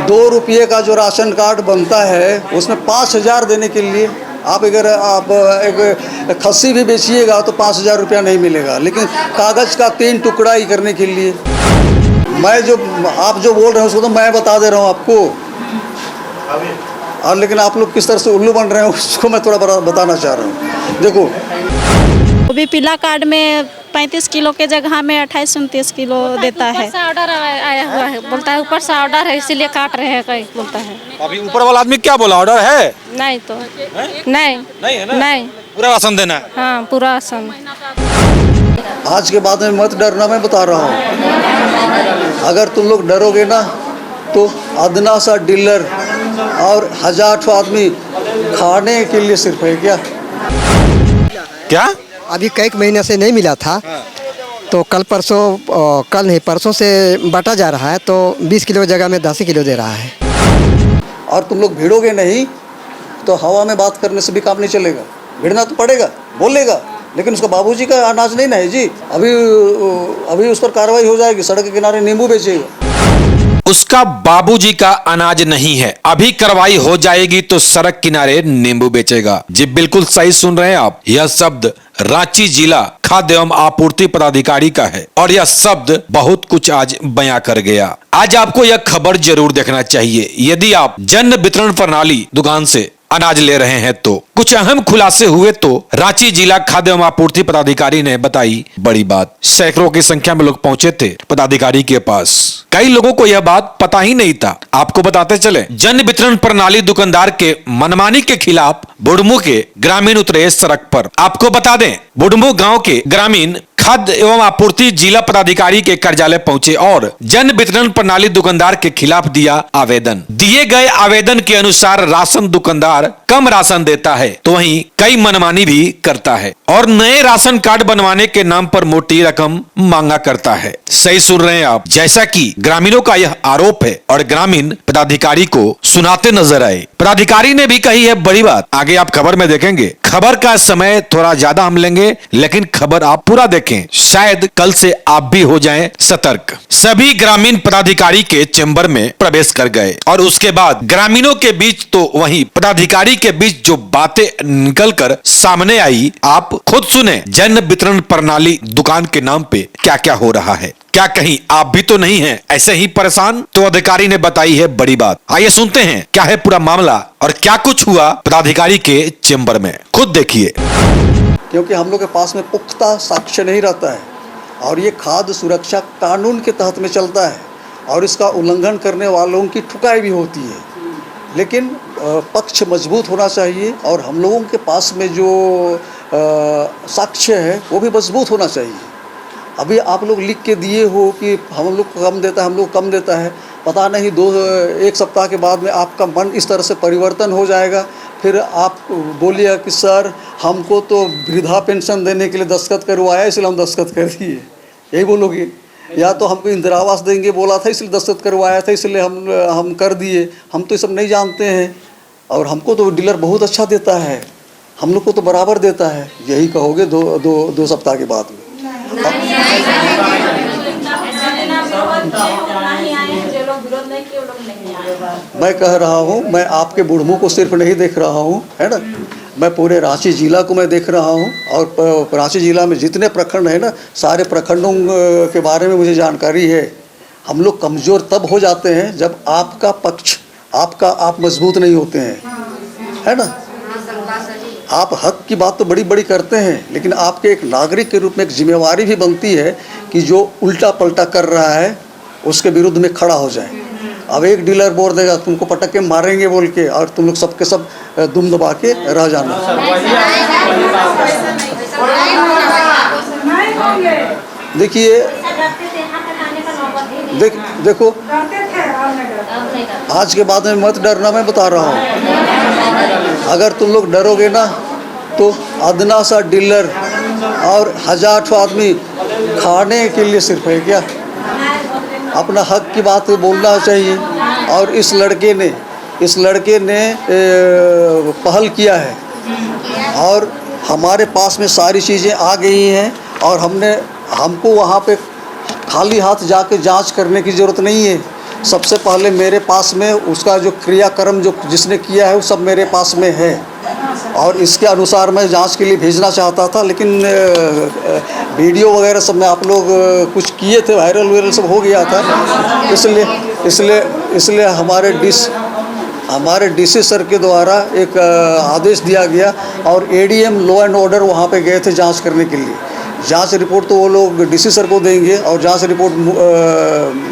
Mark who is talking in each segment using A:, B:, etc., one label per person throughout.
A: ₹2 का जो ration card बनता है उसमें 5,000 देने के लिए आप अगर आप एक खस्सी भी बेचिएगा तो ₹5,000 नहीं मिलेगा, लेकिन कागज़ का 3 टुकड़ा ही करने के लिए। मैं जो आप जो बोल रहे हैं उसको तो मैं बता दे रहा हूँ आपको, और लेकिन आप लोग किस तरह से उल्लू बन रहे हैं उसको मैं थोड़ा बताना चाह रहा हूँ। देखो
B: अभी पीला कार्ड में 35 किलो के जगह में 28-29 किलो देता है। ऊपर से ऑर्डर आया हुआ है, बोलता है ऊपर से ऑर्डर है इसीलिए काट रहे हैं, कहीं बोलता है।
C: अभी ऊपर वाला आदमी क्या बोला, ऑर्डर है?
B: नहीं तो नहीं
C: नहीं है ना?
B: नहीं,
C: पूरा राशन देना है।
B: हाँ पूरा राशन।
A: आज के बाद में मत डरना, मैं बता रहा हूँ। अगर तुम लोग डरोगे ना तो अदना सा डीलर और 1000 आदमी खाने के लिए सिर्फ है
C: क्या?
D: अभी कई महीने से नहीं मिला था, तो कल परसों से बांटा जा रहा है, तो 20 किलो की जगह में 10 किलो दे रहा है।
A: और तुम लोग भिड़ोगे नहीं तो हवा में बात करने से भी काम नहीं चलेगा। भिड़ना तो पड़ेगा, बोलेगा, लेकिन उसका बाबूजी का अनाज नहीं ना है जी। अभी उस पर कार्रवाई हो जाएगी, सड़क के किनारे नींबू बेचेगा।
C: उसका बाबूजी का अनाज नहीं है, अभी कार्रवाई हो जाएगी तो सड़क किनारे नींबू बेचेगा। जी बिल्कुल सही सुन रहे हैं आप, यह शब्द रांची जिला खाद्य एवं आपूर्ति पदाधिकारी का है और यह शब्द बहुत कुछ आज बयां कर गया। आज आपको यह खबर जरूर देखना चाहिए। यदि आप जन वितरण प्रणाली दुकान से अनाज ले रहे हैं तो कुछ अहम खुलासे हुए तो रांची जिला खाद्य एवं आपूर्ति पदाधिकारी ने बताई बड़ी बात। सैकड़ों की संख्या में लोग पहुंचे थे पदाधिकारी के पास। कई लोगों को यह बात पता ही नहीं था। आपको बताते चले, जन वितरण प्रणाली दुकानदार के मनमानी के खिलाफ बुढ़मू के ग्रामीण उतरे सड़क पर। आपको बता दें, बुढ़मू गांव के ग्रामीण खाद्य एवं आपूर्ति जिला पदाधिकारी के कार्यालय पहुंचे और जन वितरण प्रणाली दुकानदार के खिलाफ दिया आवेदन। दिए गए आवेदन के अनुसार राशन दुकानदार कम राशन देता है तो वहीं कई मनमानी भी करता है और नए राशन कार्ड बनवाने के नाम पर मोटी रकम मांगा करता है। सही सुन रहे हैं आप, जैसा कि ग्रामीणों का यह आरोप है और ग्रामीण पदाधिकारी को सुनाते नजर आए। पदाधिकारी ने भी कही है बड़ी बात, आगे आप खबर में देखेंगे। खबर का समय थोड़ा ज्यादा हम लेंगे, लेकिन खबर आप पूरा देखें, शायद कल से आप भी हो जाएं सतर्क। सभी ग्रामीण पदाधिकारी के चेंबर में प्रवेश कर गए और उसके बाद ग्रामीणों के बीच तो वहीं पदाधिकारी के बीच जो बातें निकलकर सामने आई, आप खुद सुने। जन वितरण प्रणाली दुकान के नाम पे क्या क्या हो रहा है। क्या कहीं आप भी तो नहीं हैं ऐसे ही परेशान? तो अधिकारी ने बताई है बड़ी बात। आइए सुनते हैं क्या है पूरा मामला और क्या कुछ हुआ पदाधिकारी के चेंबर में, खुद देखिए।
A: क्योंकि हम लोग के पास में पुख्ता साक्ष्य नहीं रहता है और ये खाद्य सुरक्षा कानून के तहत में चलता है और इसका उल्लंघन करने वालों की ठुकाई भी होती है, लेकिन पक्ष मजबूत होना चाहिए और हम लोगों के पास में जो साक्ष्य है वो भी मजबूत होना चाहिए। अभी आप लोग लिख के दिए हो कि हम लोग कम देता है, हम लोग कम देता है, पता नहीं 1 सप्ताह के बाद में आपका मन इस तरह से परिवर्तन हो जाएगा, फिर आप बोलिएगा कि सर हमको तो वृद्धा पेंशन देने के लिए दस्तखत करवाया इसलिए हम दस्तखत कर दिए, यही बोलोगे। या तो हमको इंदिरा आवास देंगे बोला था इसलिए दस्तखत करवाया था इसलिए हम कर दिए। हम तो ये सब नहीं जानते हैं और हमको तो डीलर बहुत अच्छा देता है, हम लोग को तो बराबर देता है, यही कहोगे 2 सप्ताह के बाद में। मैं कह रहा हूँ, मैं आपके बुढ़मू को सिर्फ नहीं देख रहा हूँ, है ना, मैं पूरे रांची जिला को मैं देख रहा हूँ और रांची जिला में जितने प्रखंड है ना, सारे प्रखंडों के बारे में मुझे जानकारी है। हम लोग कमज़ोर तब हो जाते हैं जब आपका पक्ष आप मजबूत नहीं होते हैं, है ना। आप हक की बात तो बड़ी बड़ी करते हैं, लेकिन आपके एक नागरिक के रूप में एक जिम्मेवारी भी बनती है कि जो उल्टा पलटा कर रहा है उसके विरुद्ध में खड़ा हो जाए। अब एक डीलर बोल देगा तुमको पटक के मारेंगे बोल के और तुम लोग सबके सब दुम दबा के रह जाना। देखिए देखो आज के बाद में मत डरना, मैं बता रहा हूँ। अगर तुम लोग डरोगे ना तो अदना सा डीलर और 1000 आदमी खाने के लिए सिर्फ है क्या। अपना हक की बात बोलना चाहिए और इस लड़के ने पहल किया है और हमारे पास में सारी चीज़ें आ गई हैं और हमको वहाँ पे खाली हाथ जाके जांच करने की ज़रूरत नहीं है। सबसे पहले मेरे पास में उसका जो क्रियाक्रम जो जिसने किया है वो सब मेरे पास में है, और इसके अनुसार मैं जांच के लिए भेजना चाहता था, लेकिन वीडियो वगैरह सब में आप लोग कुछ किए थे, वायरल सब हो गया था, इसलिए हमारे डीसी सर के द्वारा एक आदेश दिया गया और एडीएम लॉ एंड ऑर्डर वहाँ पे गए थे जांच करने के लिए। जांच रिपोर्ट तो वो लोग डीसी सर को देंगे और जांच रिपोर्ट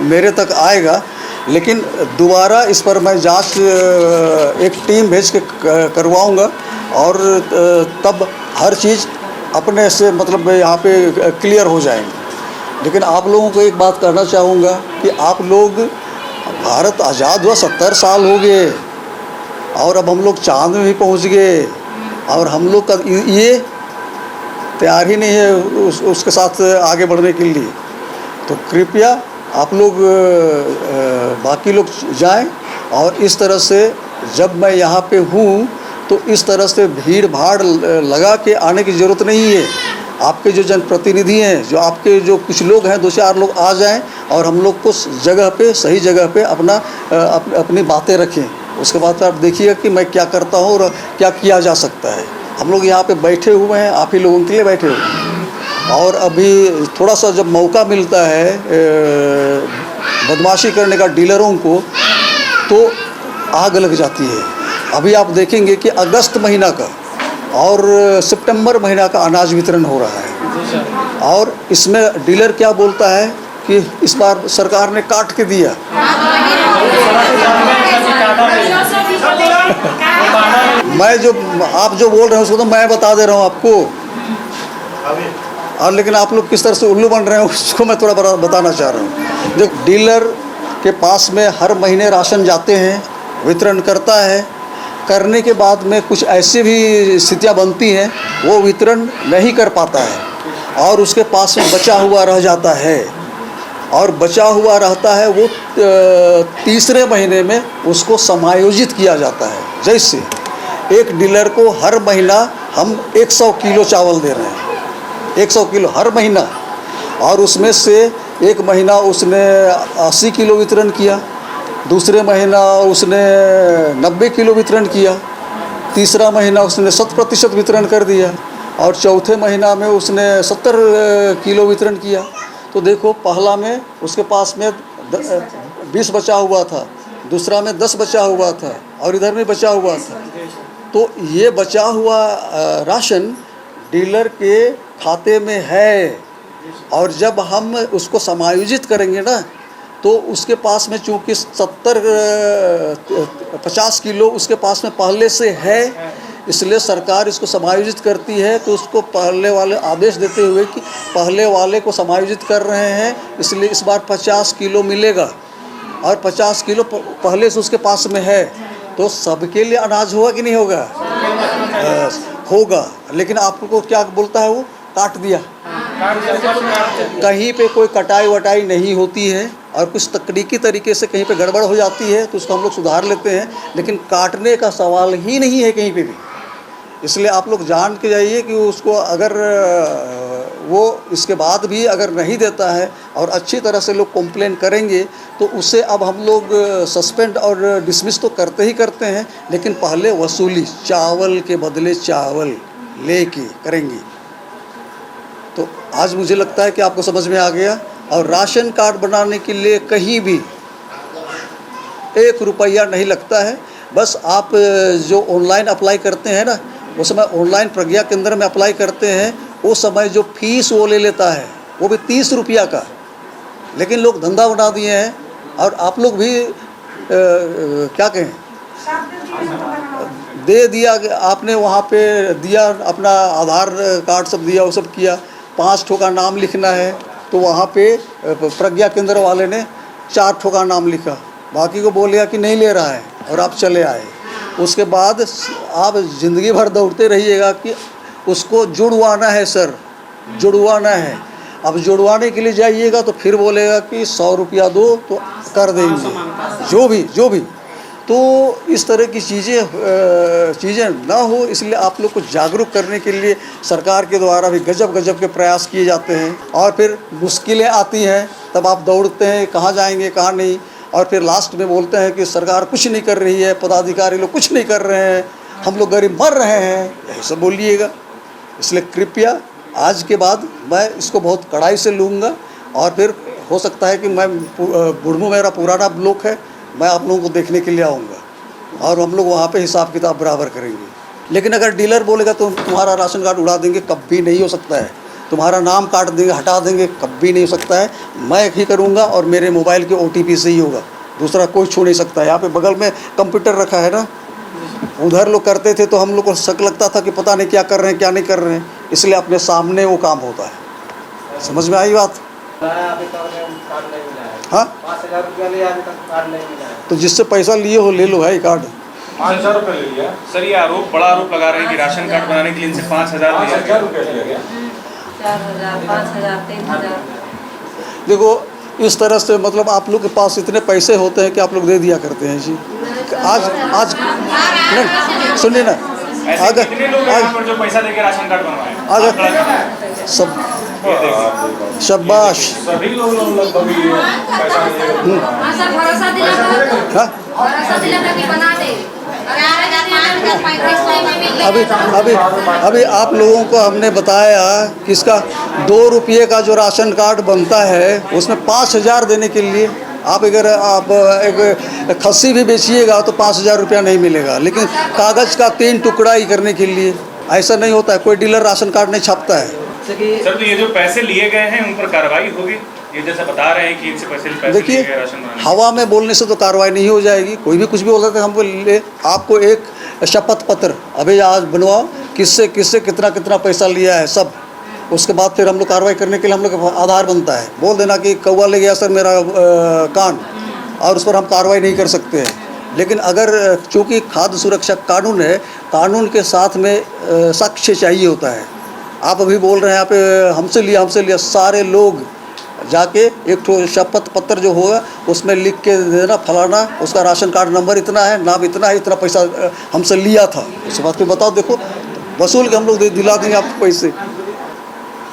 A: मेरे तक आएगा, लेकिन दोबारा इस पर मैं जांच एक टीम भेज के करवाऊंगा और तब हर चीज़ अपने से मतलब यहाँ पे क्लियर हो जाएंगे। लेकिन आप लोगों को एक बात कहना चाहूँगा कि आप लोग, भारत आज़ाद हुआ 70 साल हो गए और अब हम लोग चांद में भी पहुँच गए, और हम लोग का ये तैयार ही नहीं है उसके साथ आगे बढ़ने के लिए। तो कृपया आप लोग बाकी लोग जाएं, और इस तरह से जब मैं यहाँ पे हूँ तो इस तरह से भीड़ भाड़ लगा के आने की ज़रूरत नहीं है। आपके जो जनप्रतिनिधि हैं, जो आपके जो कुछ लोग हैं, 2-4 लोग आ जाएं और हम लोग को जगह पे, सही जगह पे अपनी बातें रखें। उसके बाद आप देखिएगा कि मैं क्या करता हूँ और क्या किया जा सकता है। हम लोग यहाँ पे बैठे हुए हैं, आप ही लोगों के लिए बैठे हुए हैं, और अभी थोड़ा सा जब मौका मिलता है बदमाशी करने का डीलरों को, तो आग लग जाती है। अभी आप देखेंगे कि अगस्त महीना का और सितंबर महीना का अनाज वितरण हो रहा है, और इसमें डीलर क्या बोलता है कि इस बार सरकार ने काट के दिया। मैं जो आप जो बोल रहे हैं उसको तो मैं बता दे रहा हूँ आपको, और लेकिन आप लोग किस तरह से उल्लू बन रहे हैं उसको मैं थोड़ा बताना चाह रहा हूँ। जो डीलर के पास में हर महीने राशन जाते हैं, वितरण करता है, करने के बाद में कुछ ऐसी भी स्थितियाँ बनती हैं वो वितरण नहीं कर पाता है और उसके पास में बचा हुआ रह जाता है, और बचा हुआ रहता है वो तीसरे महीने में उसको समायोजित किया जाता है। जैसे एक डीलर को हर महीना हम 100 किलो चावल दे रहे हैं, 100 किलो हर महीना, और उसमें से एक महीना उसने 80 किलो वितरण किया, दूसरे महीना उसने 90 किलो वितरण किया, तीसरा महीना उसने 100% वितरण कर दिया, और चौथे महीना में उसने 70 किलो वितरण किया। तो देखो, पहला में उसके पास में 20 बचा हुआ था, दूसरा में 10 बचा हुआ था, और इधर में बचा हुआ था। तो ये बचा हुआ राशन डीलर के खाते में है, और जब हम उसको समायोजित करेंगे ना, तो उसके पास में चूँकि 50 किलो उसके पास में पहले से है, इसलिए सरकार इसको समायोजित करती है। तो उसको पहले वाले आदेश देते हुए कि पहले वाले को समायोजित कर रहे हैं, इसलिए इस बार 50 किलो मिलेगा, और 50 किलो पहले से उसके पास में है। तो सबके लिए अनाज होगा कि नहीं होगा? होगा। लेकिन आपको क्या बोलता है वो? काट दिया। कहीं पे कोई कटाई वटाई नहीं होती है, और कुछ तकनीकी तरीके से कहीं पे गड़बड़ हो जाती है तो उसको हम लोग सुधार लेते हैं, लेकिन काटने का सवाल ही नहीं है कहीं पे भी। इसलिए आप लोग जान के जाइए कि उसको अगर वो इसके बाद भी अगर नहीं देता है और अच्छी तरह से लोग कंप्लेन करेंगे तो उससे अब हम लोग सस्पेंड और डिसमिस तो करते ही करते हैं, लेकिन पहले वसूली चावल के बदले चावल लेके करेंगे। तो आज मुझे लगता है कि आपको समझ में आ गया। और राशन कार्ड बनाने के लिए कहीं भी 1 रुपया नहीं लगता है। बस आप जो ऑनलाइन अप्लाई करते हैं ना, उस समय ऑनलाइन प्रज्ञा केंद्र में अप्लाई करते हैं, उस समय जो फीस वो ले लेता है वो भी 30 रुपया का। लेकिन लोग धंधा बना दिए हैं, और आप लोग भी क्या कहें, दे दिया, आपने वहाँ पे दिया, अपना आधार कार्ड सब दिया, वो सब किया, 5 ठो का नाम लिखना है, तो वहाँ पे प्रज्ञा केंद्र वाले ने 4 ठो का नाम लिखा, बाकी को बोलेगा कि नहीं ले रहा है, और आप चले आए। उसके बाद आप ज़िंदगी भर दौड़ते रहिएगा कि उसको जुड़वाना है सर, जुड़वाना है। अब जुड़वाने के लिए जाइएगा तो फिर बोलेगा कि 100 रुपया दो तो कर देंगे, जो भी। तो इस तरह की चीज़ें ना हो, इसलिए आप लोग को जागरूक करने के लिए सरकार के द्वारा भी गजब के प्रयास किए जाते हैं। और फिर मुश्किलें आती हैं, तब आप दौड़ते हैं, कहाँ जाएंगे कहाँ नहीं। और फिर लास्ट में बोलते हैं कि सरकार कुछ नहीं कर रही है, पदाधिकारी लोग कुछ नहीं कर रहे हैं, हम लोग गरीब मर रहे हैं, यही सब बोलिएगा। इसलिए कृपया आज के बाद मैं इसको बहुत कड़ाई से लूँगा और फिर हो सकता है कि मैं बुढ़मू मेरा पुराना ब्लॉक है, मैं आप लोगों को देखने के लिए आऊँगा और हम लोग वहाँ पे हिसाब किताब बराबर करेंगे। लेकिन अगर डीलर बोलेगा तो तुम्हारा राशन कार्ड उड़ा देंगे, कभी नहीं हो सकता है। तुम्हारा नाम काट देंगे, हटा देंगे, कभी नहीं हो सकता है। मैं ही करूँगा और मेरे मोबाइल के OTP से ही होगा, दूसरा कोई छू नहीं सकता है। यहाँ पे बगल में कंप्यूटर रखा है ना, उधर लोग करते थे तो हम लोग को शक लगता था कि पता नहीं क्या कर रहे हैं क्या नहीं कर रहे हैं, इसलिए अपने सामने वो काम होता है। समझ में आई बात? हाँ,
E: 5,000 रुपया लिया, अभी तक कार्ड नहीं मिला है।
A: तो जिससे पैसा लिए हो ले लो भाई कार्ड।
E: 5,000 रुपये ले लिया।
F: सर ये आरोप बड़ा आरोप लगा रहे हैं कि राशन कार्ड बनाने के लिए इनसे 5,000 लिया गया।
E: 5,000 रुपया लिया गया।
G: 4,000, 5,000, 3,000।
A: देखो इस तरह से मतलब आप लोग के पास इतने पैसे होते हैं कि आप लोग दे दिया करते हैं जी। आज नहीं सुनिए ना,
F: ऐसे कितने लोग हैं यहाँ पर जो पैसा देके राशन कार्ड बनवाए?
A: अगर सब शाबाश।
E: सभी लोग लगभग ये पैसा नहीं
G: सर भरोसा दिलाता,
A: हाँ
G: भरोसा दिलाता कि बना दे। 11,000, 5,000, 35
A: अभी आप लोगों को हमने बताया कि इसका 2 रुपये का जो राशन कार्ड बनता है उसमें 5,000 देने के लिए आप अगर आप एक खस्सी भी बेचिएगा तो 5,000 रुपया नहीं मिलेगा, लेकिन कागज़ का 3 टुकड़ा ही करने के लिए ऐसा नहीं होता है। कोई डीलर राशन कार्ड नहीं छापता है।
F: सर तो ये जो पैसे लिए गए हैं उन पर कार्रवाई होगी? ये जैसे बता रहे हैं कि इनसे पैसे लिए
A: देखिए,
F: गए राशन बनाने।
A: हवा में बोलने से तो कार्रवाई नहीं हो जाएगी। कोई भी कुछ भी बोल सकते हैं। हमको आपको एक शपथ पत्र अभी आज बनवाओ, किससे किससे कितना कितना पैसा लिया है सब, उसके बाद फिर हम लोग कार्रवाई करने के लिए हम लोग का आधार बनता है। बोल देना कि कौवा ले गया सर मेरा कान, और उस पर हम कार्रवाई नहीं कर सकते हैं। लेकिन अगर चूँकि खाद्य सुरक्षा कानून है, कानून के साथ में साक्ष्य चाहिए होता है। आप अभी बोल रहे हैं यहाँ पे हमसे लिया, सारे लोग जाके एक ठो शपथ पत्र जो होगा उसमें लिख के देना, फलाना उसका राशन कार्ड नंबर इतना है, नाम इतना है, इतना पैसा हमसे लिया था। उसके बाद फिर बताओ, देखो वसूल के हम लोग दिला देंगे आपको पैसे।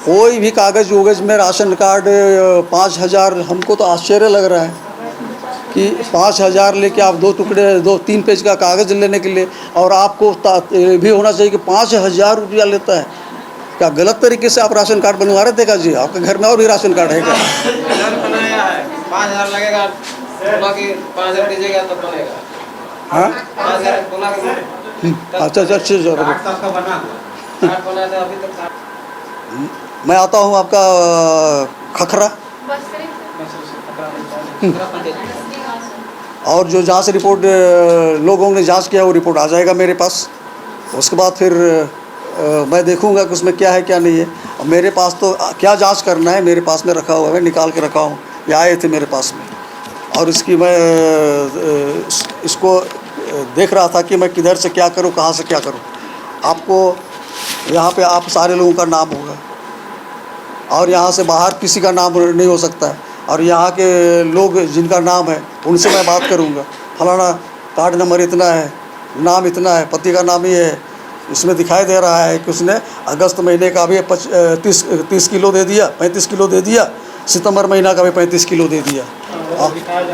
A: कोई भी कागज़ वगज़ में राशन कार्ड 5,000, हमको तो आश्चर्य लग रहा है कि 5,000 लेके आप 2-3 पेज का कागज़ लेने के लिए, और आपको भी होना चाहिए कि 5,000 रुपया लेता है। क्या गलत तरीके से आप राशन कार्ड बनवा रहे थे क्या जी? आपके घर में और भी राशन कार्ड है क्या?
E: घर बनाया है, 5,000 लगेगा, बोला कि 5,000 दीजिएगा तब बनेगा।
A: हाँ
E: 5,000 बोला कि
A: अच्छा,
E: कार्ड तो आपका बना हुआ, कार्ड बना था अभी तक।
A: मैं आता हूँ आपका खखरा, और जो जांच रिपोर्ट लोगों ने जांच किया वो रिपोर्ट आ जाएगा मेरे पास। उसके बाद फिर मैं देखूंगा कि उसमें क्या है क्या नहीं है। और मेरे पास तो क्या जांच करना है मेरे पास में रखा हुआ है, मैं निकाल के रखा हूँ। ये आए थे मेरे पास में, और इसकी मैं इसको देख रहा था कि मैं किधर से क्या करूँ, कहाँ से क्या करूँ। आपको यहाँ पे आप सारे लोगों का नाम होगा, और यहाँ से बाहर किसी का नाम नहीं हो सकता है। और यहाँ के लोग जिनका नाम है उनसे मैं बात करूँगा, फलाना कार्ड नंबर इतना है, नाम इतना है, पति का नाम ये है, इसमें दिखाई दे रहा है कि उसने अगस्त महीने का भी 30 किलो दे दिया, 35 किलो दे दिया, सितंबर महीना का भी 35 किलो दे दिया।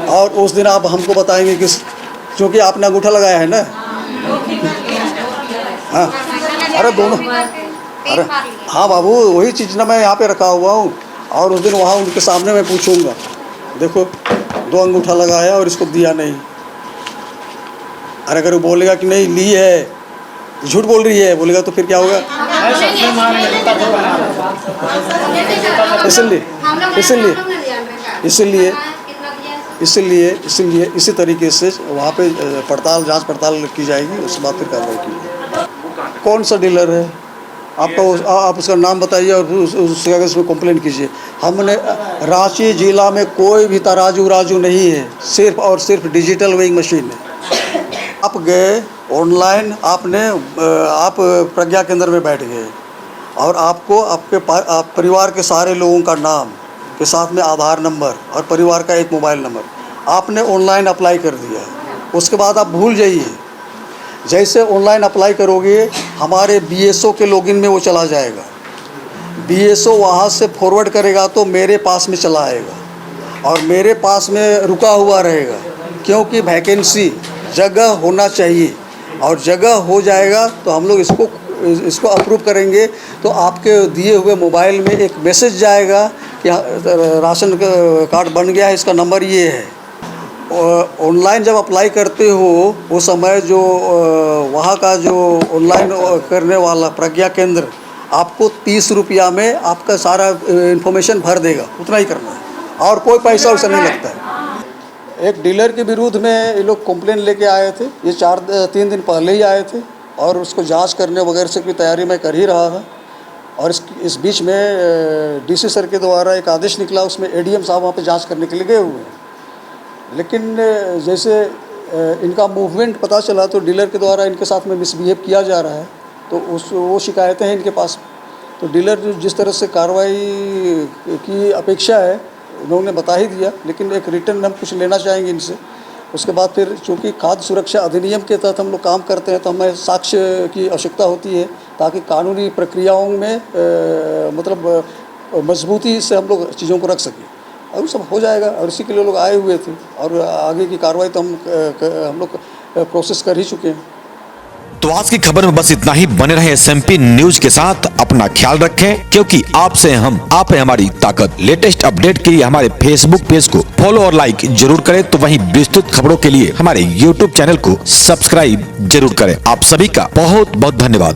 A: और उस दिन आप हमको बताएंगे कि क्योंकि आपने अंगूठा लगाया है ना। हाँ, अरे दोनों, अरे हाँ बाबू, वही चीज़ ना मैं यहाँ पे रखा हुआ हूँ, और उस दिन वहाँ उनके सामने मैं पूछूंगा, देखो 2 अंगूठा लगाया और इसको दिया नहीं। अरे अगर वो बोलेगा कि नहीं ली है, झूठ बोल रही है बोलेगा, तो फिर क्या होगा? इसलिए इसी तरीके से वहाँ पे जांच पड़ताल की जाएगी। उसके बाद फिर कार्रवाई की। कौन सा डीलर है आपका? आप उसका नाम बताइए और उसके आगे उसमें कंप्लेंट कीजिए। हमने रांची जिला में कोई भी तराजू नहीं है, सिर्फ और सिर्फ डिजिटल वेइंग मशीन है। आप गए ऑनलाइन, आप प्रज्ञा केंद्र में बैठ गए, और आपको आपके परिवार के सारे लोगों का नाम के साथ में आधार नंबर और परिवार का एक मोबाइल नंबर आपने ऑनलाइन अप्लाई कर दिया। उसके बाद आप भूल जाइए, जैसे ऑनलाइन अप्लाई करोगे हमारे BSO के लॉगिन में वो चला जाएगा। BSO वहाँ से फॉरवर्ड करेगा तो मेरे पास में चला आएगा, और मेरे पास में रुका हुआ रहेगा, क्योंकि वैकेंसी जगह होना चाहिए और जगह हो जाएगा तो हम लोग इसको अप्रूव करेंगे। तो आपके दिए हुए मोबाइल में एक मैसेज जाएगा कि राशन कार्ड बन गया है, इसका नंबर ये है। ऑनलाइन जब अप्लाई करते हो वो समय जो वहाँ का जो ऑनलाइन करने वाला प्रज्ञा केंद्र आपको 30 रुपया में आपका सारा इन्फॉर्मेशन भर देगा, उतना ही करना है और कोई पैसा वैसा नहीं लगता है। एक डीलर के विरुद्ध में ये लोग कंप्लेन लेके आए थे, ये 3 दिन पहले ही आए थे और उसको जांच करने वगैरह से की तैयारी मैं कर ही रहा था। और इस बीच में डीसी सर के द्वारा एक आदेश निकला, उसमें एडीएम साहब वहाँ पे जांच करने के लिए गए हुए हैं। लेकिन जैसे इनका मूवमेंट पता चला तो डीलर के द्वारा इनके साथ में मिसबिहेव किया जा रहा है, तो वो शिकायतें हैं इनके पास। तो डीलर जिस तरह से कार्रवाई की अपेक्षा है उन्होंने बता ही दिया, लेकिन एक रिटर्न हम कुछ लेना चाहेंगे इनसे। उसके बाद फिर चूँकि खाद्य सुरक्षा अधिनियम के तहत हम लोग काम करते हैं तो हमें साक्ष्य की आवश्यकता होती है, ताकि कानूनी प्रक्रियाओं में मतलब मजबूती से हम लोग चीज़ों को रख सकें, और वो सब हो जाएगा। और इसी के लिए लोग आए हुए थे और आगे की कार्रवाई तो हम लोग प्रोसेस कर ही चुके हैं।
C: तो आज की खबर में बस इतना ही। बने रहे SMP न्यूज के साथ, अपना ख्याल रखें, क्योंकि आपसे हम, आप है हमारी ताकत। लेटेस्ट अपडेट के लिए हमारे फेसबुक पेज को फॉलो और लाइक जरूर करें, तो वहीं विस्तृत खबरों के लिए हमारे YouTube चैनल को सब्सक्राइब जरूर करें। आप सभी का बहुत बहुत धन्यवाद।